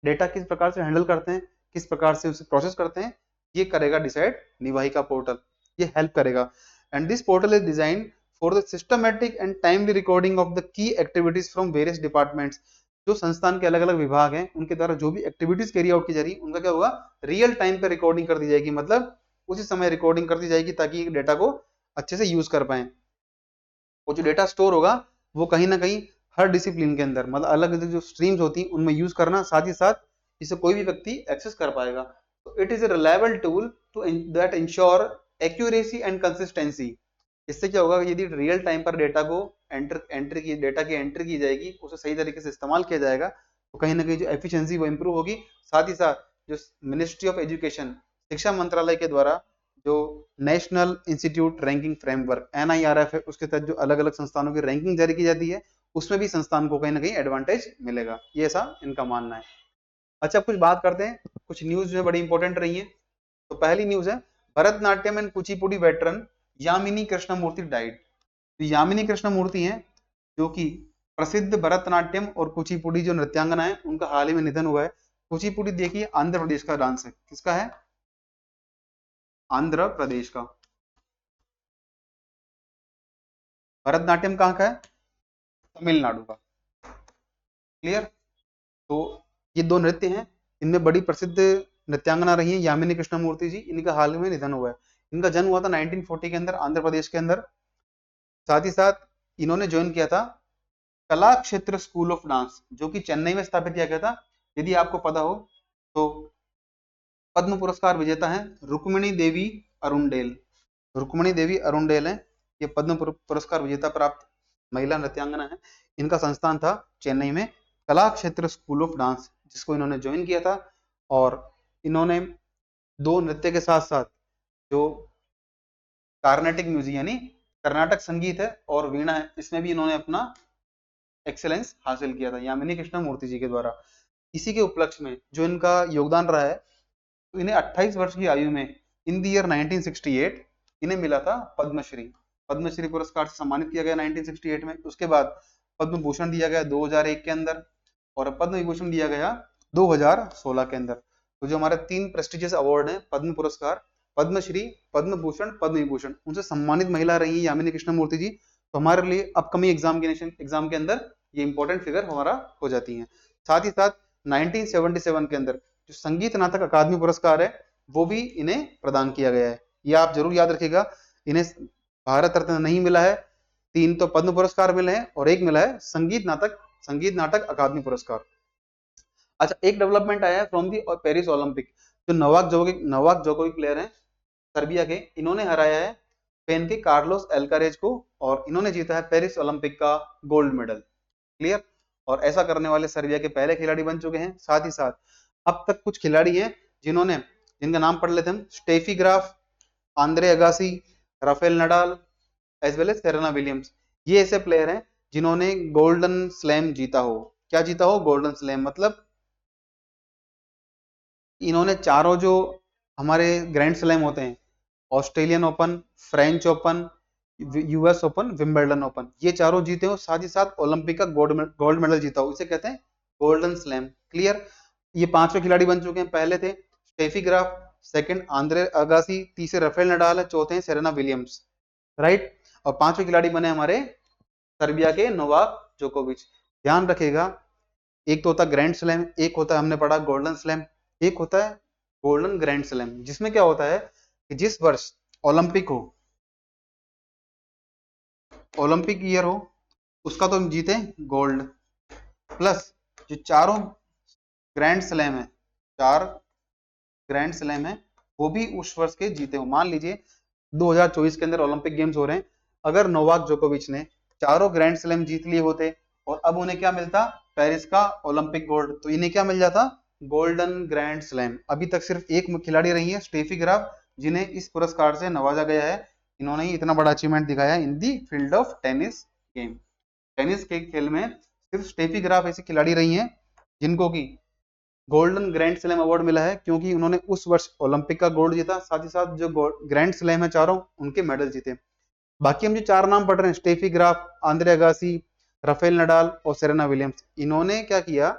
डेटा किस प्रकार से हैंडल करते हैं, किस प्रकार से उसे प्रोसेस करते हैं, ये करेगा डिसाइड निवाहिका पोर्टल, ये हेल्प करेगा। And this portal is design for the systematic and timely recording of the key activities from various departments. जो संस्थान के अलग अलग विभाग हैं उनके द्वारा जो भी एक्टिविटीज कैरी आउट की जा रही है, उनका क्या होगा, रियल टाइम पे रिकॉर्डिंग कर दी जाएगी, मतलब उसी समय रिकॉर्डिंग कर दी जाएगी, ताकि डेटा को अच्छे से यूज कर पाए। वो जो डेटा स्टोर होगा वो कहीं ना कहीं हर डिसिप्लिन के अंदर, मतलब अलग अलग जो स्ट्रीम्स होती हैं उनमें यूज करना, साथ ही साथ इसे कोई भी व्यक्ति एक्सेस कर पाएगा। तो it is a reliable tool to that ensure accuracy and consistency. इससे क्या होगा, यदि रियल टाइम पर डेटा को डेटा की एंट्री की जाएगी, उसे सही तरीके से इस्तेमाल किया जाएगा, तो कहीं ना कहीं जो एफिशिएंसी वो इंप्रूव होगी। साथ ही साथ जो मिनिस्ट्री ऑफ एजुकेशन, शिक्षा मंत्रालय के द्वारा जो national institute ranking framework NIRF है, उसके तहत जो अलग अलग संस्थानों की रैंकिंग जारी की जाती है, उसमें भी संस्थान को कहीं ना कहीं एडवांटेज मिलेगा, ये ऐसा इनका मानना है। अच्छा, कुछ बात करते हैं, कुछ न्यूज जो है बड़ी इंपॉर्टेंट रही है। तो पहली न्यूज है, Bharatanatyam and Kuchipudi veteran Yamini Krishnamurthy died. तो यामिनी कृष्णमूर्ति हैं जो कि प्रसिद्ध भरतनाट्यम और कुचिपुड़ी जो नृत्यांगना है, उनका हाल ही में निधन हुआ है। कुचिपुड़ी देखिए आंध्र प्रदेश का डांस है, किसका है, आंध्र प्रदेश का। भरतनाट्यम कहाँ का है, तमिलनाडु का। क्लियर? तो ये दो नृत्य हैं, इनमें बड़ी प्रसिद्ध नृत्यांगना रही है यामिनी कृष्णमूर्ति जी, इनका हाल में निधन हुआ है। इनका जन्म हुआ था 1940 के अंदर आंध्र प्रदेश के अंदर। साथ ही साथ इन्होंने ज्वाइन किया था कला क्षेत्र स्कूल ऑफ डांस, जो कि चेन्नई में स्थापित किया गया था। यदि आपको पता हो तो पद्म पुरस्कार विजेता है रुक्मिणी देवी अरुणडेल। रुक्मिणी देवी अरुणडेल है, ये पद्म पुरस्कार विजेता प्राप्त महिला नृत्यांगना है। इनका संस्थान था चेन्नई में कला क्षेत्र स्कूल ऑफ डांस, जिसको इन्होंने ज्वाइन किया था। और इन्होंने दो नृत्य के साथ साथ जो कार्नेटिक म्यूजिक यानी कर्नाटक संगीत है और वीणा है, इसमें भी इन्होंने अपना एक्सेलेंस हासिल किया था यामिनी कृष्णमूर्ति जी के द्वारा। इसी के उपलक्ष्य में जो इनका योगदान रहा है, तो इन्हें 28 वर्ष की आयु में इन द ईयर 1968 इन्हें मिला था पद्मश्री। पद्मश्री पुरस्कार से सम्मानित किया गया 1968 में। उसके बाद पद्म भूषण दिया गया 2001 के अंदर, और पद्म विभूषण दिया गया 2016 के अंदर। तो जो हमारे 3 प्रेस्टिजियस अवार्ड हैं, पद्म पुरस्कार, पद्मश्री, पद्म भूषण, पद्म विभूषण, उनसे सम्मानित महिला रही है यामिनी कृष्णमूर्ति जी। तो हमारे लिए अपकमिंग एग्जाम के अंदर ये इंपॉर्टेंट फिगर हमारा हो जाती है। साथ ही साथ 1977 के अंदर जो संगीत नाटक अकादमी पुरस्कार है, वो भी इन्हें प्रदान किया गया है। ये आप जरूर याद रखिएगा, इन्हें भारत रत्न नहीं मिला है, 3 तो पद्म पुरस्कार मिले हैं और एक मिला है संगीत नाटक अकादमी पुरस्कार। अच्छा, एक डेवलपमेंट आया है फ्रॉम दी पेरिस ओलंपिक। जो नोवाक जोकोविक प्लेयर हैं सर्बिया के, इन्होंने हराया है स्पेन के कार्लोस एल्कारेज को और इन्होंने जीता है पेरिस ओलंपिक का गोल्ड मेडल। क्लियर। और ऐसा करने वाले सर्बिया के पहले खिलाड़ी बन चुके हैं। साथ ही साथ अब तक कुछ खिलाड़ी हैं जिनका नाम पढ़ लेते हैं हम। Steffi Graf, Andre Agassi, Rafael Nadal as well as Serena Williams. ये ऐसे प्लेयर हैं जिन्होंने गोल्डन स्लैम जीता हो। क्या जीता हो? Golden slam. मतलब इन्होंने चारों जो हमारे ग्रैंड स्लैम होते हैं, Australian open, French open, US open, Wimbledon open, ये चारों जीते हो। साथ ही साथ ओलंपिक का गोल्ड मेडल जीता हो। इसे कहते हैं गोल्डन स्लैम। क्लियर। ये पांचवें खिलाड़ी बन चुके हैं। पहले थे Steffi Graf, second Andre Agassi, तीसरे राफेल नडाल है, चौथे हैं सेरेना विलियम्स। राइट। और पांचवें खिलाड़ी बने हमारे सर्बिया के नोवाक जोकोविच। ध्यान रखिएगा, एक तो होता है ग्रैंड स्लैम, एक होता है हमने पढ़ा गोल्डन स्लैम, एक होता है गोल्डन ग्रैंड स्लैम। जिसमें क्या होता है कि जिस वर्ष ओलंपिक हो, ओलंपिक ईयर हो, उसका तो हम जीते गोल्ड, प्लस जो चारों ग्रैंड स्लैम है, चार ग्रैंड स्लैम है, वो भी उस वर्ष के जीते हो। मान लीजिए 2024 के अंदर ओलंपिक गेम्स हो रहे हैं, अगर नोवाक जोकोविच ने चारों ग्रैंड स्लैम जीत लिए होते और अब उन्हें क्या मिलता? पेरिस का ओलंपिक गोल्ड, तो इन्हें क्या मिल जाता? Golden grand slam. अभी तक सिर्फ एक खिलाड़ी रही है, स्टेफी ग्राफ, जिन्हें इस पुरस्कार से नवाजा गया है। इन्होंने ही इतना बड़ा अचीवमेंट दिखाया in the field of tennis game. Tennis के खेल में सिर्फ स्टेफी ग्राफ ऐसी खिलाड़ी रही हैं जिनको की गोल्डन ग्रैंड स्लैम अवार्ड मिला है, क्योंकि उन्होंने उस वर्ष ओलंपिक का गोल्ड जीता, साथ ही साथ जो ग्रैंड स्लैम है चारों, उनके मेडल जीते। बाकी हम जो चार नाम पढ़ रहे हैं, Steffi Graf, Andre Agassi, Rafael Nadal और सेरेना विलियम्स, इन्होंने क्या किया?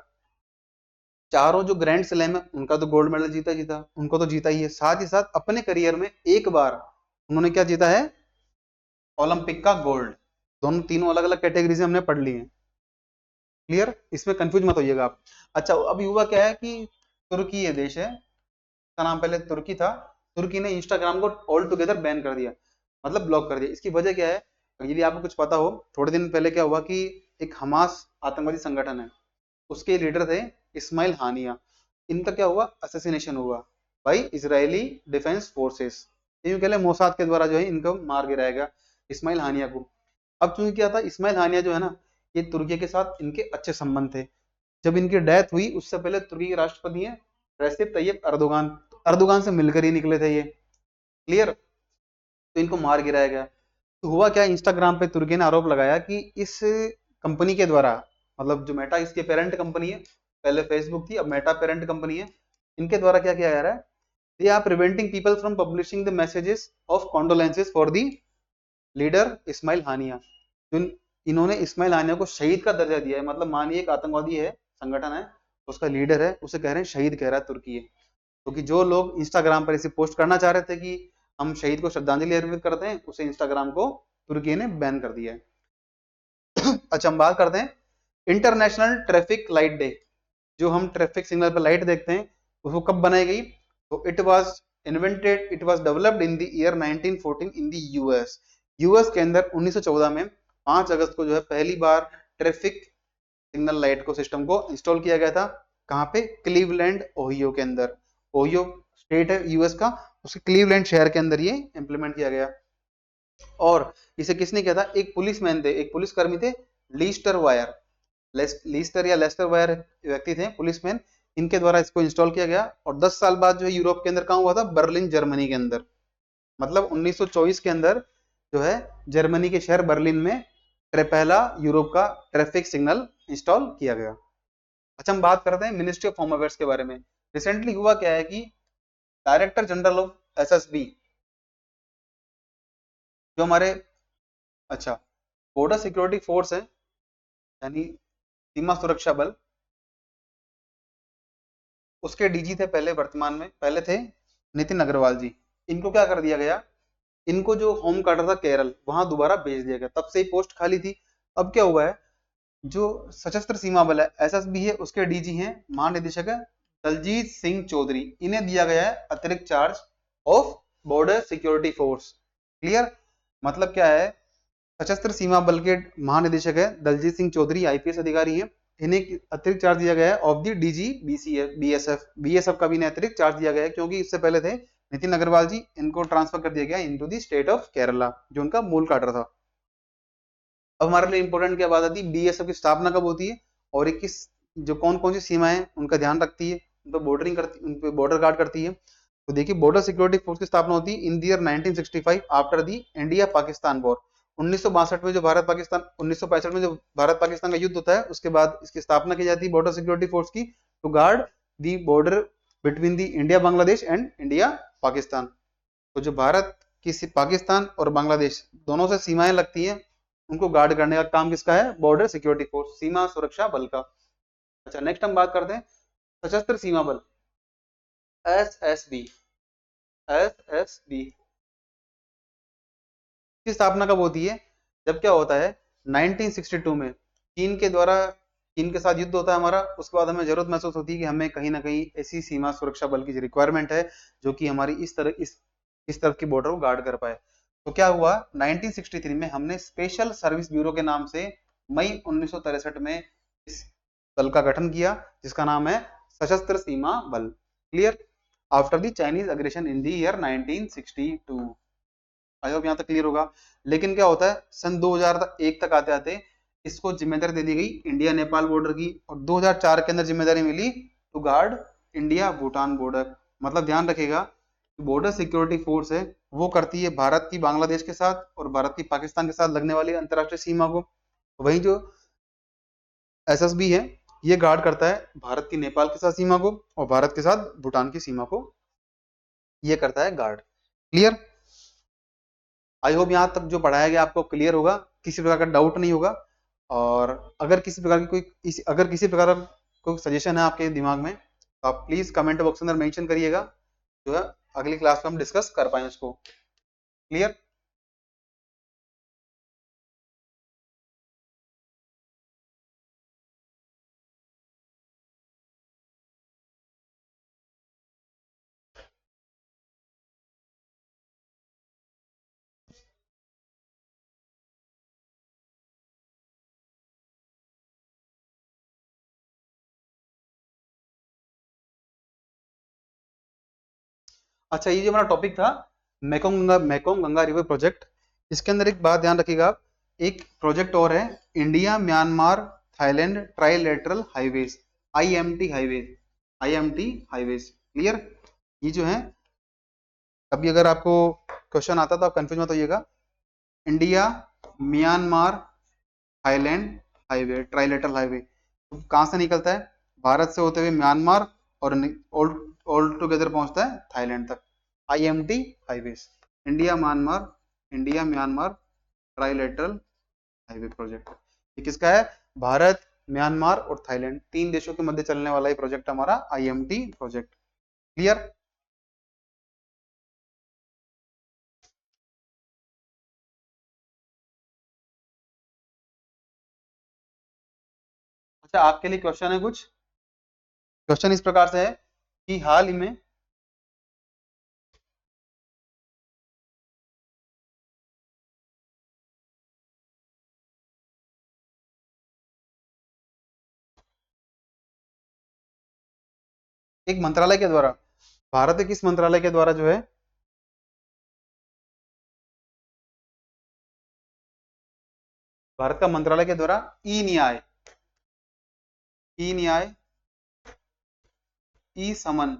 चारों जो ग्रैंड स्लैम है उनका तो गोल्ड मेडल जीता, उनको तो जीता ही है। साथ ही साथ अपने करियर में एक बार उन्होंने क्या जीता है? ओलंपिक का गोल्ड। दोनों तीनों अलग अलग कैटेगरी से हमने पढ़ ली है। क्लियर। इसमें कंफ्यूज मत होइएगा आप। अच्छा, अभी हुआ क्या है कि तुर्की ये देश है, इसका नाम पहले तुर्की था, तुर्की ने इंस्टाग्राम को ऑल टुगेदर बैन कर दिया, मतलब ब्लॉक कर दिया। इसकी वजह क्या है? यदि आपको कुछ पता हो, थोड़े दिन पहले क्या हुआ कि एक हमास आतंकवादी संगठन है, उसके लीडर थे इस्माइल हानिया। इनका क्या हुआ? असैसिनेशन हुआ बाई इजरायली डिफेंस फोर्सेस। यूं कह ले मोसाद के द्वारा जो है इनको मार गिराया गया, इस्माइल हानिया को। अब चूंकि क्या था, इस्माइल हानिया जो है ना, ये तुर्की के साथ इनके अच्छे संबंध थे। जब इनकी डेथ हुई उससे पहले तुर्की के राष्ट्रपति हैं रेसिप तैयब अर्दोगान, अर्दोगान से मिलकर ही निकले थे ये। क्लियर। तो इनको मार गिराया गया। तो हुआ क्या, इंस्टाग्राम पे तुर्की ने आरोप लगाया कि इस कंपनी के द्वारा, मतलब जो मेटा इसके पेरेंट कंपनी है, पहले फेसबुक थी अब मेटा पेरेंट कंपनी है, इनके द्वारा क्या किया जा रहा है? They are preventing people from publishing the messages of condolences for the leader Ismail Haniyeh. जो इन्होंने इस्माइल हानिया को शहीद का दर्जा दिया है, मतलब मानिए एक आतंकवादी है, संगठन है, उसका लीडर है, उसे कह रहे हैं शहीद, कह रहा है तुर्की है। क्योंकि जो लोग इंस्टाग्राम पर इसे पोस्ट करना चाह रहे थे कि हम शहीद को श्रद्धांजलि अर्पित करते हैं, उसे इंस्टाग्राम को तुर्की ने बैन कर दिया है। अच्छा, हम बात करते हैं इंटरनेशनल ट्रैफिक लाइट डे। जो हम ट्रैफिक सिग्नल पर लाइट देखते हैं, वो कब बनाई गई? तो it was developed in the year 1914 in the US. US के अंदर 1914 में 5 अगस्त को जो है पहली बार ट्रैफिक सिग्नल लाइट को सिस्टम को इंस्टॉल किया गया था। कहाँ पे? क्लीवलैंड ओहियो के अंदर। ओहियो स्टेट है यूएस का, उसके क्लीवलैंड शहर के अंदर ये इंप्लीमेंट किया गया। और इसे किसने किया था? एक पुलिसमैन थे, एक पुलिसकर्मी थे, लीस्टर वायर, लीस्टर या लेस्टर वायर व्यक्ति थे, पुलिसमैन, इनके द्वारा इसको इंस्टॉल किया गया। और 10 साल बाद जो है यूरोप के अंदर कहाँ हुआ था? बर्लिन जर्मनी के अंदर। मतलब 1924 के अंदर जो है जर्मनी के शहर बर्लिन में पहला यूरोप का ट्रैफिक सिग्नल इंस्टॉल किया गया। अच्छा, हम बात करते हैं मिनिस्ट्री ऑफ होम अफेयर्स के बारे में। रिसेंटली हुआ क्या है कि डायरेक्टर जनरल ऑफ एसएसबी, जो हमारे अच्छा बॉर्डर सिक्योरिटी फोर्स है, यानी सीमा सुरक्षा बल, उसके डीजी थे पहले, वर्तमान में पहले थे नितिन अग्रवाल जी। इनको क्या कर दिया गया? इनको जो होम क्वार्टर था केरल, वहां दोबारा भेज दिया गया, तब से ही पोस्ट खाली थी। अब क्या हुआ है, जो सशस्त्र सीमा बल है एसएसबी है, उसके डीजी हैं महानिदेशक है दलजीत सिंह चौधरी। इन्हें दिया गया है अतिरिक्त charge of border security force. Clear. मतलब क्या है, सशस्त्र सीमा बल के महानिदेशक है दलजीत सिंह चौधरी, आईपीएस अधिकारी हैं। इन्हें अतिरिक्त चार्ज दिया गया है of the DG BCF BSF. BSF का भी इन्हें अतिरिक्त चार्ज दिया गया है क्योंकि इससे पहले थे नितिन अग्रवाल जी, इनको ट्रांसफर कर दिया गया into the state of Kerala, जो उनका मूल काडर था। अब हमारे लिए इंपॉर्टेंट क्या बात आती है, बीएसएफ की स्थापना कब होती है और ये किस, जो कौन कौन सी सीमाएं उनका ध्यान रखती है, उन पर बॉर्डरिंग करती, उन पर बॉर्डर गार्ड करती है। तो देखिए बॉर्डर सिक्योरिटी फोर्स की स्थापना होती है in the year 1965 after the India Pakistan war. 1962 में जो भारत पाकिस्तान 1965 में जो भारत पाकिस्तान का युद्ध होता है उसके बाद इसकी स्थापना की जाती है बॉर्डर सिक्योरिटी फोर्स की, to guard the border between the India Bangladesh and India Pakistan. तो जो भारत की पाकिस्तान और बांग्लादेश दोनों से सीमाएं लगती हैं, उनको गार्ड करने का काम किसका है, बॉर्डर सिक्योरिटी फोर्स, सीमा सुरक्षा बल का। अच्छा नेक्स्ट हम बात करते हैं सशस्त्र सीमा बल, एसएसबी। एसएसबी की स्थापना कब होती है, जब क्या होता है 1962 में चीन के द्वारा, चीन के साथ युद्ध होता है हमारा, उसके बाद हमें जरूरत महसूस होती है कि हमें कहीं ना कहीं ऐसी सीमा सुरक्षा बल की रिक्वायरमेंट है जो कि हमारी इस तरफ की बॉर्डर को गार्ड कर पाए। तो क्या हुआ 1963 में हमने स्पेशल सर्विस ब्यूरो के नाम से मई 1963 में इस बल का गठन किया जिसका नाम है सशस्त्र सीमा बल। Clear, after the Chinese aggression in the year 1962। I hope यहाँ तक क्लियर होगा। लेकिन क्या होता है सन 2001 तक आते आते इसको जिम्मेदारी दे दी गई इंडिया नेपाल बॉर्डर की, और 2004 के अंदर जिम्मेदारी मिली to guard India Bhutan border. मतलब ध्यान रखिएगा बॉर्डर सिक्योरिटी फोर्स है वो करती है भारत की बांग्लादेश के साथ और भारत की पाकिस्तान के साथ लगने वाली अंतरराष्ट्रीय सीमा को, वहीं जो एसएसबी है ये गार्ड करता है भारत की नेपाल के साथ सीमा को और भारत के साथ भूटान की सीमा को, ये करता है गार्ड। क्लियर, आई होप यहाँ तक जो पढ़ाया गया आपको क्लियर होगा, किसी प्रकार का डाउट नहीं होगा। और अगर किसी प्रकार की अगर किसी प्रकार का कोई सजेशन है आपके दिमाग में तो आप प्लीज कमेंट बॉक्स में मेंशन करिएगा, जो है अगली क्लास में हम डिस्कस कर पाए उसको। क्लियर, अच्छा ये जो हमारा टॉपिक था मेकोंग गंगा रिवर प्रोजेक्ट, इसके अंदर एक बात ध्यान रखिएगा आप, एक प्रोजेक्ट और है India Myanmar Thailand trilateral highways, IMT highways, IMT highways. Clear, ये जो है कभी अगर आपको क्वेश्चन आता तो आप कंफ्यूज मत होइएगा, India Myanmar Thailand highway trilateral highway तो कहाँ से निकलता है, भारत से होते हुए म्यांमार और ऑल ऑल टुगेदर पहुंचता है थाईलैंड तक। IMT highways, India Myanmar trilateral highway project, ये किसका है, भारत म्यांमार और थाईलैंड तीन देशों के मध्य चलने वाला ये प्रोजेक्ट हमारा आईएमटी प्रोजेक्ट। क्लियर, अच्छा आपके लिए क्वेश्चन है कुछ, क्वेश्चन इस प्रकार से है कि हाल ही में एक मंत्रालय के द्वारा, भारत के किस मंत्रालय के द्वारा जो है, भारत का मंत्रालय के द्वारा ई न्याय ई समन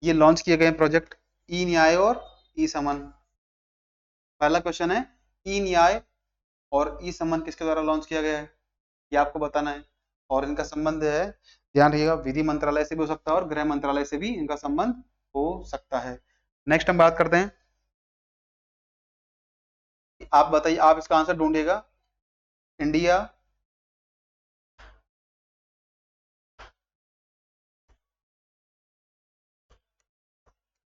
ये लॉन्च किए गए प्रोजेक्ट, ई न्याय और ई समन। पहला क्वेश्चन है ई न्याय और ई समन किसके द्वारा लॉन्च किया गया है, ये आपको बताना है। और इनका संबंध है, ध्यान रखिएगा, विधि मंत्रालय से भी हो सकता है और गृह मंत्रालय से भी इनका संबंध हो सकता है। नेक्स्ट हम बात करते हैं, आप बताइए, आप इसका आंसर ढूंढिएगा। India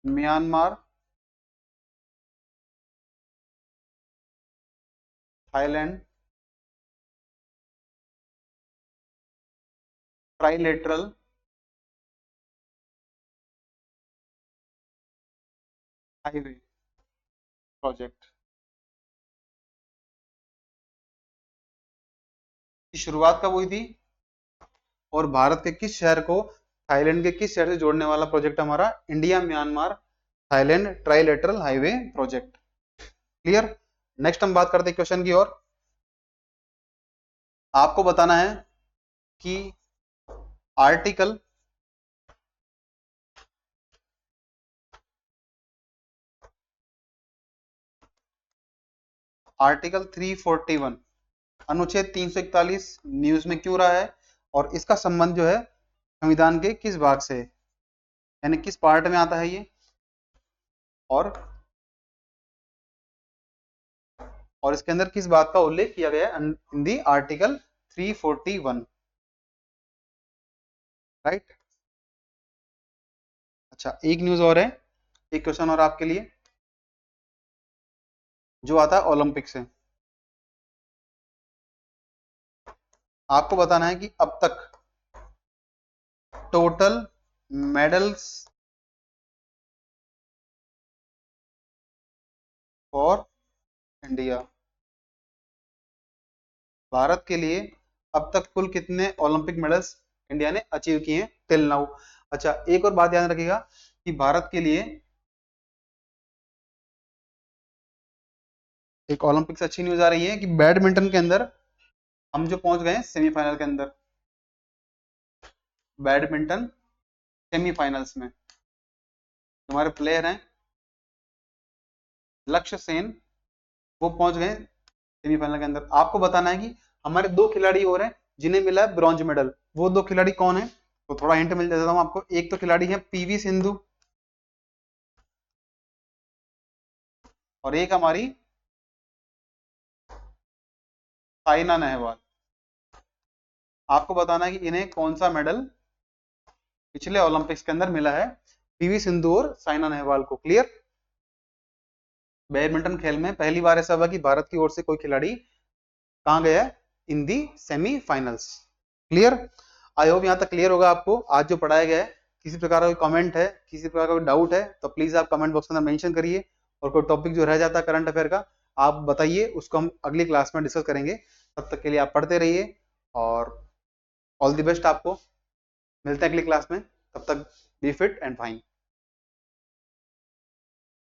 Myanmar Thailand trilateral highway. Project की शुरुआत कब हुई थी और भारत के किस शहर को थाईलैंड के किस शहर से जोड़ने वाला प्रोजेक्ट हमारा India Myanmar Thailand trilateral highway project. Clear. Next हम बात करते हैं क्वेश्चन की ओर। आपको बताना है कि आर्टिकल आर्टिकल 341 अनुच्छेद 341 न्यूज में क्यों रहा है और इसका संबंध जो है संविधान के किस भाग से है, यानी किस पार्ट में आता है ये, और इसके अंदर किस बात का उल्लेख किया गया है इन दी आर्टिकल 341। राइट। अच्छा, एक न्यूज और है, एक क्वेश्चन और आपके लिए जो आता है ओलंपिक से। आपको बताना है कि अब तक total medals for India, Bharat के लिए अब तक कुल कितने ओलंपिक मेडल्स इंडिया ने अचीव किए हैं टिल नाउ। अच्छा, एक और बात याद रखिएगा कि भारत के लिए एक ओलंपिक से अच्छी न्यूज आ रही है कि बैडमिंटन के अंदर हम जो पहुंच गए सेमीफाइनल के अंदर, बैडमिंटन सेमीफाइनल्स में हमारे प्लेयर हैं लक्ष्य सेन, वो पहुंच गए सेमीफाइनल के अंदर। आपको बताना है कि हमारे दो खिलाड़ी और हैं जिन्हें मिला है ब्रॉन्ज मेडल। वो दो खिलाड़ी कौन है, तो थोड़ा हिंट मिल जाता हूं आपको। एक तो खिलाड़ी है पीवी सिंधु और एक हमारी साइना नेहवाल। आपको बताना है कि इन्हें कौन सा मेडल पिछले ओलंपिक्स के अंदर मिला है, पीवी सिंधु और साइना नेहवाल को। क्लियर। बैडमिंटन खेल में पहली बार ऐसा हुआ कि भारत की ओर से कोई खिलाड़ी कहां गया है, in the semifinals. Clear. I hope यहां तक क्लियर होगा आपको आज जो पढ़ाया गया है। किसी प्रकार का कोई कमेंट है, किसी प्रकार का कोई डाउट है तो प्लीज आप कमेंट बॉक्स में मेंशन करिए, और कोई टॉपिक जो रह जाता है करंट अफेयर का आप बताइए, उसको हम अगली क्लास में डिस्कस करेंगे। तब तक के लिए आप पढ़ते रहिए और ऑल द बेस्ट आपको। मिलते हैं अगली क्लास में, तब तक बी फिट एंड फाइन।